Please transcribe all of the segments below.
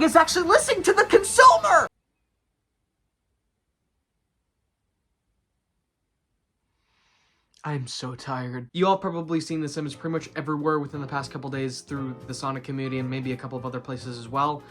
is actually listening to the consumer! I'm so tired. You all probably seen this image pretty much everywhere within the past couple days through the Sonic community and maybe a couple of other places as well.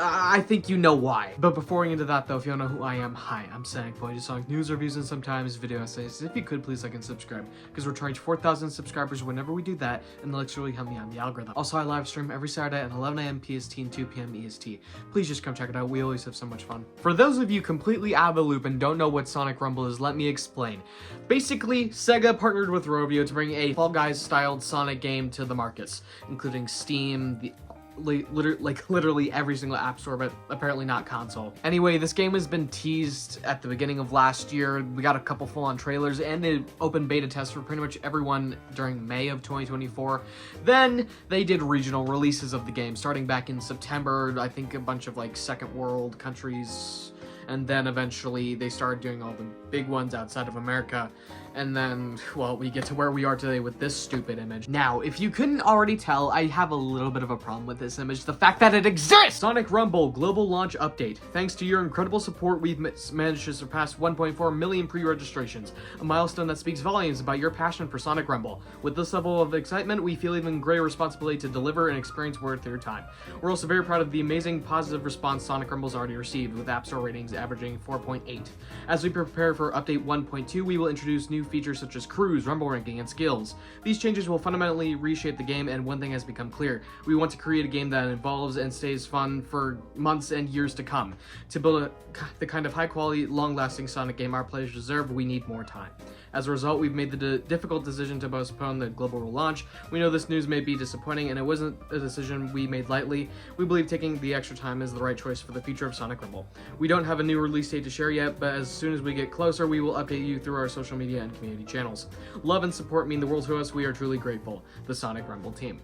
I think you know why. But before we get into that though, if you don't know who I am, hi, I'm Sonic. I do Sonic news reviews and sometimes video essays. If you could, please like and subscribe, because we're trying to 4,000 subscribers whenever we do that, and that'll really help me on the algorithm. Also, I live stream every Saturday at 11 AM PST and 2 PM EST. Please just come check it out. We always have so much fun. For those of you completely out of the loop and don't know what Sonic Rumble is, let me explain. Basically, Sega partnered with Rovio to bring a Fall Guys styled Sonic game to the markets, including Steam, literally every single app store, but apparently not console. Anyway, this game has been teased at the beginning of last year. We got a couple full-on trailers and an open beta test for pretty much everyone during May of 2024. Then they did regional releases of the game starting back in September. I think a bunch of like second world countries, and then eventually they started doing all the big ones outside of America. And then, well, we get to where we are today with this stupid image. Now, if you couldn't already tell, I have a little bit of a problem with this image. The fact that it exists! Sonic Rumble Global Launch Update. Thanks to your incredible support, we've managed to surpass 1.4 million pre-registrations, a milestone that speaks volumes about your passion for Sonic Rumble. With this level of excitement, we feel even greater responsibility to deliver an experience worth your time. We're also very proud of the amazing positive response Sonic Rumble's already received, with App Store ratings averaging 4.8. As we prepare for Update 1.2, we will introduce new features such as crews, rumble ranking, and skills. These changes will fundamentally reshape the game, and one thing has become clear. We want to create a game that evolves and stays fun for months and years to come. To build the kind of high-quality, long-lasting Sonic game our players deserve, we need more time. As a result, we've made the difficult decision to postpone the global launch. We know this news may be disappointing, and it wasn't a decision we made lightly. We believe taking the extra time is the right choice for the future of Sonic Rumble. We don't have a new release date to share yet, but as soon as we get closer, we will update you through our social media and community channels. Love and support mean the world to us. We are truly grateful. The Sonic Rumble team.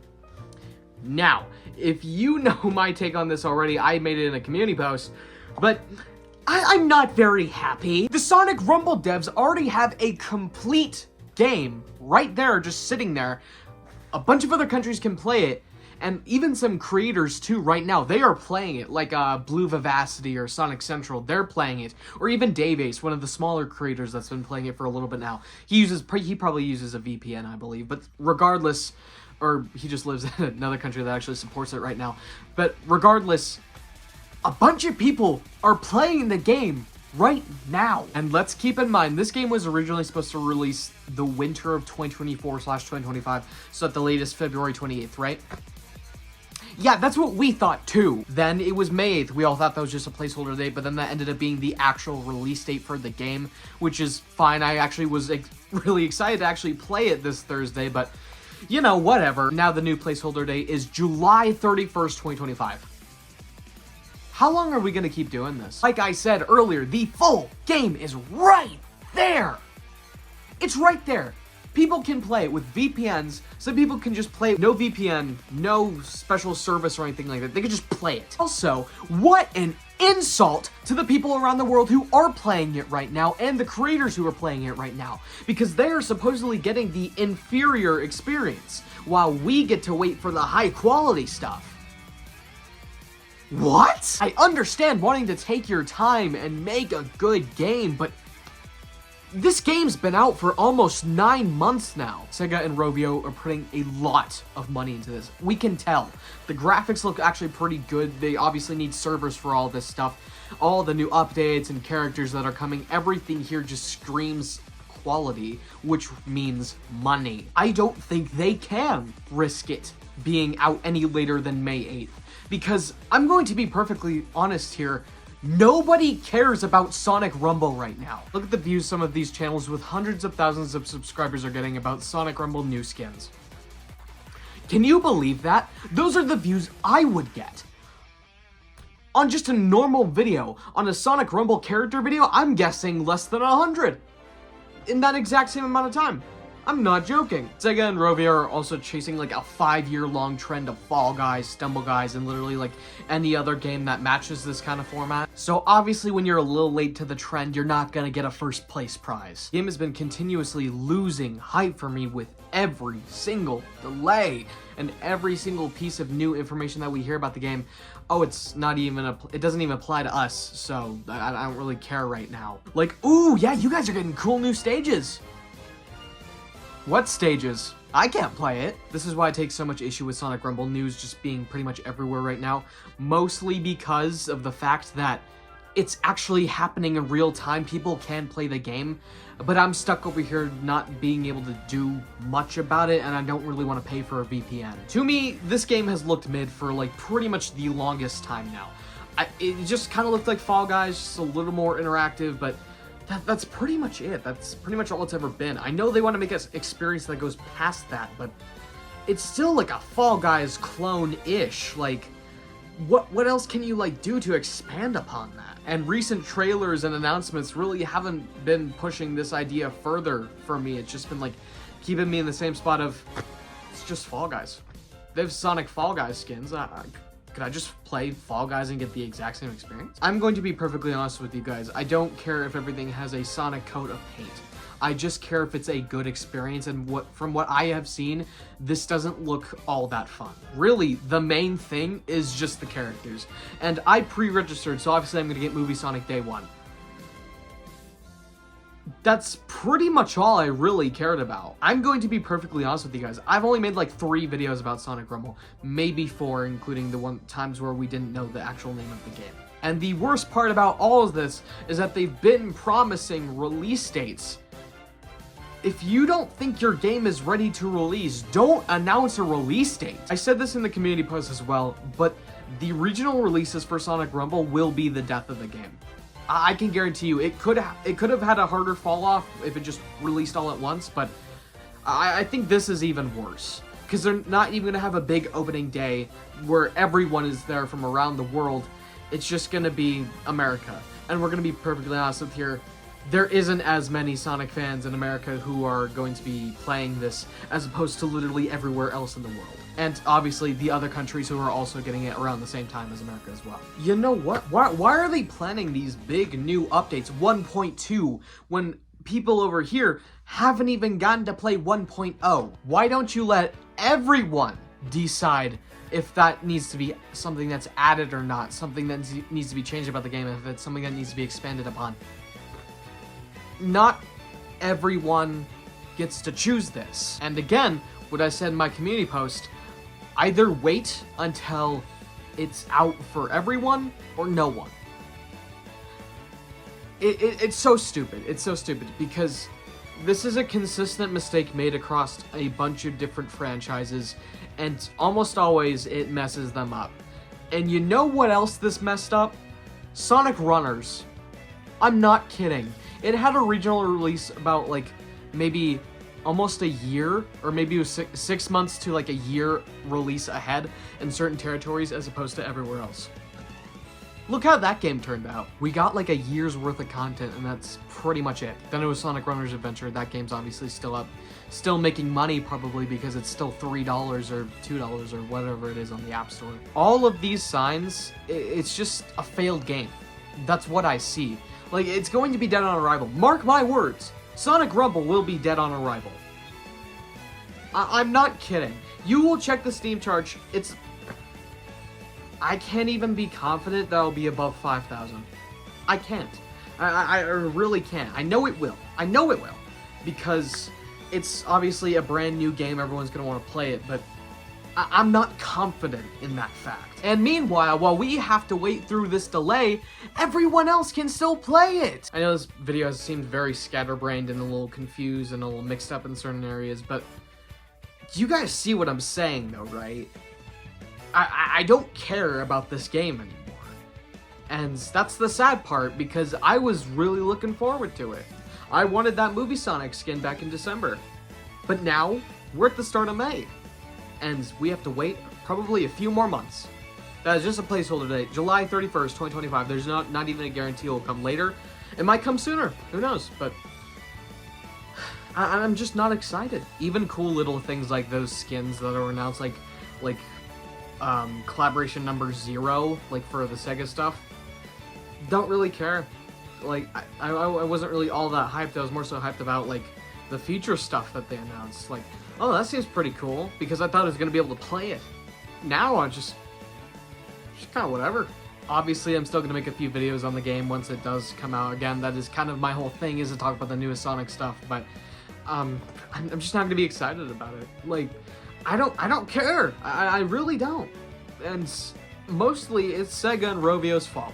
Now, if you know my take on this already, I made it in a community post, but I'm not very happy. The Sonic Rumble devs already have a complete game right there, just sitting there. A bunch of other countries can play it, and even some creators too right now. They are playing it, like Blue Vivacity or Sonic Central. They're playing it, or even Dave Ace, one of the smaller creators that's been playing it for a little bit now. He probably uses a VPN, I believe, but regardless, or he just lives in another country that actually supports it right now. But regardless, a bunch of people are playing the game right now. And let's keep in mind, this game was originally supposed to release the winter of 2024/2025, so at the latest February 28th, right? Yeah, that's what we thought too. Then it was May 8th. We all thought that was just a placeholder date, but then that ended up being the actual release date for the game, which is fine. I actually was really excited to actually play it this Thursday, but you know, whatever. Now the new placeholder date is July 31st, 2025. How long are we going to keep doing this? Like I said earlier, the full game is right there. It's right there. People can play it with VPNs. Some people can just play no VPN, no special service or anything like that. They can just play it. Also, what an insult to the people around the world who are playing it right now and the creators who are playing it right now, because they are supposedly getting the inferior experience while we get to wait for the high quality stuff. What? I understand wanting to take your time and make a good game, but this game's been out for almost 9 months now. Sega and Rovio are putting a lot of money into this. We can tell. The graphics look actually pretty good. They obviously need servers for all this stuff. All the new updates and characters that are coming, everything here just screams quality, which means money. I don't think they can risk it being out any later than May 8th. Because I'm going to be perfectly honest here, nobody cares about Sonic Rumble right now. Look at the views some of these channels with hundreds of thousands of subscribers are getting about Sonic Rumble new skins. Can you believe that? Those are the views I would get. On just a normal video, on a Sonic Rumble character video, I'm guessing less than 100. In that exact same amount of time. I'm not joking. Sega and Rovio are also chasing like a 5-year-long trend of Fall Guys, Stumble Guys, and literally like any other game that matches this kind of format. So obviously when you're a little late to the trend, you're not gonna get a first place prize. The game has been continuously losing hype for me with every single delay and every single piece of new information that we hear about the game. Oh, it's not even it doesn't even apply to us, so I don't really care right now. Like, ooh, yeah, you guys are getting cool new stages. What stages? I can't play it. This is why I take so much issue with Sonic Rumble news just being pretty much everywhere right now, mostly because of the fact that it's actually happening in real time. People can play the game, but I'm stuck over here not being able to do much about it, and I don't really want to pay for a VPN. To me, this game has looked mid for like pretty much the longest time now. It just kind of looked like Fall Guys, just a little more interactive, but that's pretty much it. That's pretty much all it's ever been. I know they want to make an experience that goes past that, but it's still like a Fall Guys clone-ish. Like, what else can you like do to expand upon that? And recent trailers and announcements really haven't been pushing this idea further for me. It's just been like keeping me in the same spot of it's just Fall Guys. They have Sonic Fall Guys skins. Could I just play Fall Guys and get the exact same experience? I'm going to be perfectly honest with you guys. I don't care if everything has a Sonic coat of paint. I just care if it's a good experience, and from what I have seen, this doesn't look all that fun. Really, the main thing is just the characters. And I pre-registered, so obviously I'm going to get Movie Sonic day one. That's pretty much all I really cared about. I'm going to be perfectly honest with you guys. I've only made like 3 videos about Sonic Rumble, maybe 4, including the times where we didn't know the actual name of the game. And the worst part about all of this is that they've been promising release dates. If you don't think your game is ready to release, don't announce a release date. I said this in the community post as well, but the regional releases for Sonic Rumble will be the death of the game. I can guarantee you, it could have had a harder fall off if it just released all at once, but I think this is even worse. Because they're not even gonna have a big opening day where everyone is there from around the world. It's just gonna be America. And we're gonna be perfectly honest with here, there isn't as many Sonic fans in America who are going to be playing this as opposed to literally everywhere else in the world. And obviously the other countries who are also getting it around the same time as America as well. You know what? Why are they planning these big new updates, 1.2, when people over here haven't even gotten to play 1.0? Why don't you let everyone decide if that needs to be something that's added or not, something that needs to be changed about the game, if it's something that needs to be expanded upon? Not everyone gets to choose this. And again, what I said in my community post, either wait until it's out for everyone or no one. It's so stupid. It's so stupid because this is a consistent mistake made across a bunch of different franchises, and almost always it messes them up. And you know what else this messed up? Sonic Runners. I'm not kidding. It had a regional release about like maybe almost a year, or maybe it was 6 months to like a year release ahead in certain territories as opposed to everywhere else. Look how that game turned out. We got like a year's worth of content, and that's pretty much it. Then it was Sonic Runners Adventure. That game's obviously still up, still making money probably because it's still $3 or $2 or whatever it is on the App Store. All of these signs, it's just a failed game. That's what I see. Like, it's going to be dead on arrival. Mark my words. Sonic Rumble will be dead on arrival. I'm not kidding. You will check the Steam charge. I can't even be confident that it'll be above 5,000. I can't. I really can't. I know it will. I know it will. Because it's obviously a brand new game. Everyone's going to want to play it, but I'm not confident in that fact. And meanwhile, while we have to wait through this delay, everyone else can still play it. I know this video has seemed very scatterbrained and a little confused and a little mixed up in certain areas, but you guys see what I'm saying though, right? I don't care about this game anymore. And that's the sad part, because I was really looking forward to it. I wanted that Movie Sonic skin back in December. But now, we're at the start of May. And we have to wait probably a few more months. That is just a placeholder date, July 31st, 2025. There's not even a guarantee it will come later. It might come sooner, who knows, but I'm just not excited. Even cool little things like those skins that are announced, like collaboration number 0, like for the Sega stuff. Don't really care. Like, I wasn't really all that hyped. I was more so hyped about, like, the future stuff that they announced. Like, oh, that seems pretty cool, because I thought I was going to be able to play it. Now I'm just kind of whatever. Obviously, I'm still going to make a few videos on the game once it does come out. Again, that is kind of my whole thing, is to talk about the newest Sonic stuff, but I'm just not going to be excited about it. Like, I don't care. I really don't. And mostly, it's Sega and Rovio's fault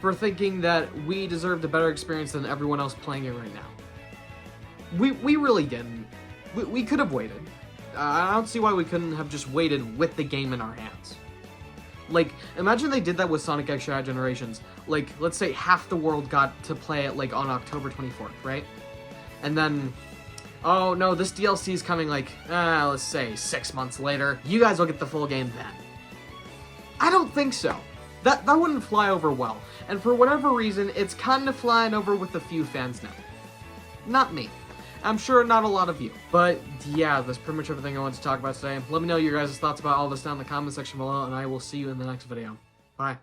for thinking that we deserved a better experience than everyone else playing it right now. We really didn't. We could have waited. I don't see why we couldn't have just waited with the game in our hands. Like, imagine they did that with Sonic X-Shad Generations. Like, let's say half the world got to play it, like, on October 24th, right? And then, oh, no, this DLC is coming, like, let's say 6 months later. You guys will get the full game then. I don't think so. That wouldn't fly over well. And for whatever reason, it's kind of flying over with a few fans now. Not me. I'm sure not a lot of you. But yeah, that's pretty much everything I wanted to talk about today. Let me know your guys' thoughts about all this down in the comment section below, and I will see you in the next video. Bye.